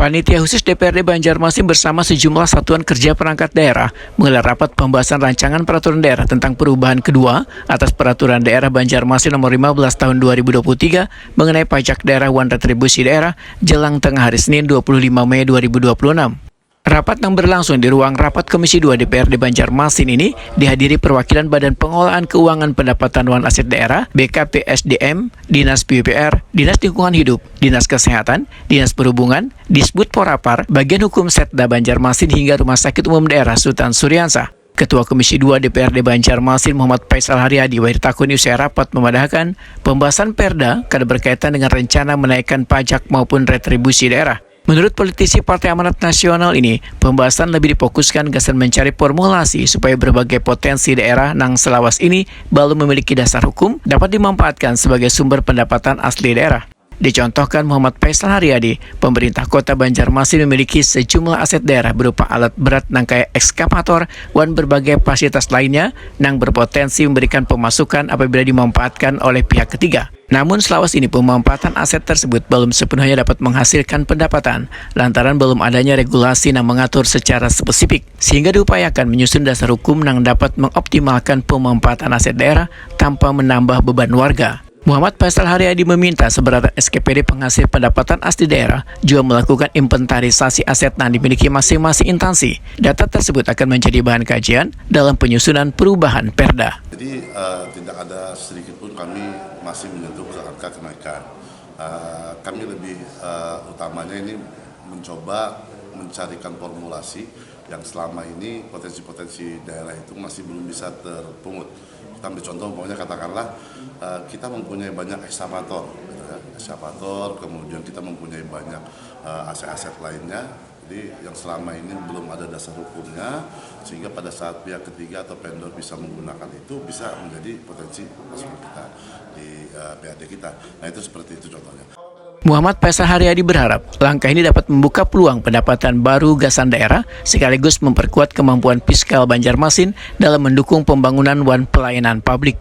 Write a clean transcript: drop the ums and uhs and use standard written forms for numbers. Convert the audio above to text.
Panitia khusus DPRD Banjarmasin bersama sejumlah satuan kerja perangkat daerah menggelar rapat pembahasan rancangan peraturan daerah tentang perubahan kedua atas peraturan daerah Banjarmasin nomor 15 tahun 2023 mengenai pajak daerah dan retribusi daerah jelang tengah hari Senin 25 Mei 2026. Rapat yang berlangsung di ruang rapat Komisi 2 DPRD Banjarmasin ini dihadiri perwakilan Badan Pengelolaan Keuangan Pendapatan Wan Aset Daerah, BKPSDM, Dinas PUPR, Dinas Lingkungan Hidup, Dinas Kesehatan, Dinas Perhubungan, Disbud Porapar, Bagian Hukum Setda Banjarmasin hingga Rumah Sakit Umum Daerah Sultan Suryansah. Ketua Komisi 2 DPRD Banjarmasin Muhammad Faisal Haryadi Wahirtakuni usai rapat memadahkan pembahasan Perda kada berkaitan dengan rencana menaikkan pajak maupun retribusi daerah. Menurut politisi Partai Amanat Nasional ini, pembahasan lebih difokuskan gasan mencari formulasi supaya berbagai potensi daerah nang selawas ini belum memiliki dasar hukum dapat dimanfaatkan sebagai sumber pendapatan asli daerah. Dicontohkan Muhammad Faisal Haryadi, pemerintah kota Banjarmasin memiliki sejumlah aset daerah berupa alat berat nang kayak ekskavator dan berbagai fasilitas lainnya nang berpotensi memberikan pemasukan apabila dimanfaatkan oleh pihak ketiga. Namun selawas ini pemanfaatan aset tersebut belum sepenuhnya dapat menghasilkan pendapatan lantaran belum adanya regulasi yang mengatur secara spesifik sehingga diupayakan menyusun dasar hukum yang dapat mengoptimalkan pemanfaatan aset daerah tanpa menambah beban warga. Muhammad Faisal Haryadi meminta sebenarnya SKPD penghasil pendapatan asli daerah juga melakukan inventarisasi aset yang dimiliki masing-masing instansi. Data tersebut akan menjadi bahan kajian dalam penyusunan perubahan Perda. Jadi tidak ada sedikit pun kami masih menyentuh angka kenaikan. Kami lebih utamanya ini mencoba mencarikan formulasi yang selama ini potensi-potensi daerah itu masih belum bisa terpungut. Kita ambil contoh, pokoknya katakanlah kita mempunyai banyak ekskavator, kemudian kita mempunyai banyak aset-aset lainnya. Jadi yang selama ini belum ada dasar hukumnya, sehingga pada saat pihak ketiga atau vendor bisa menggunakan itu bisa menjadi potensi masukan kita di PAD kita. Nah itu seperti itu contohnya. Muhammad Faisal Haryadi berharap langkah ini dapat membuka peluang pendapatan baru gasan daerah sekaligus memperkuat kemampuan fiskal Banjarmasin dalam mendukung pembangunan dan pelayanan publik.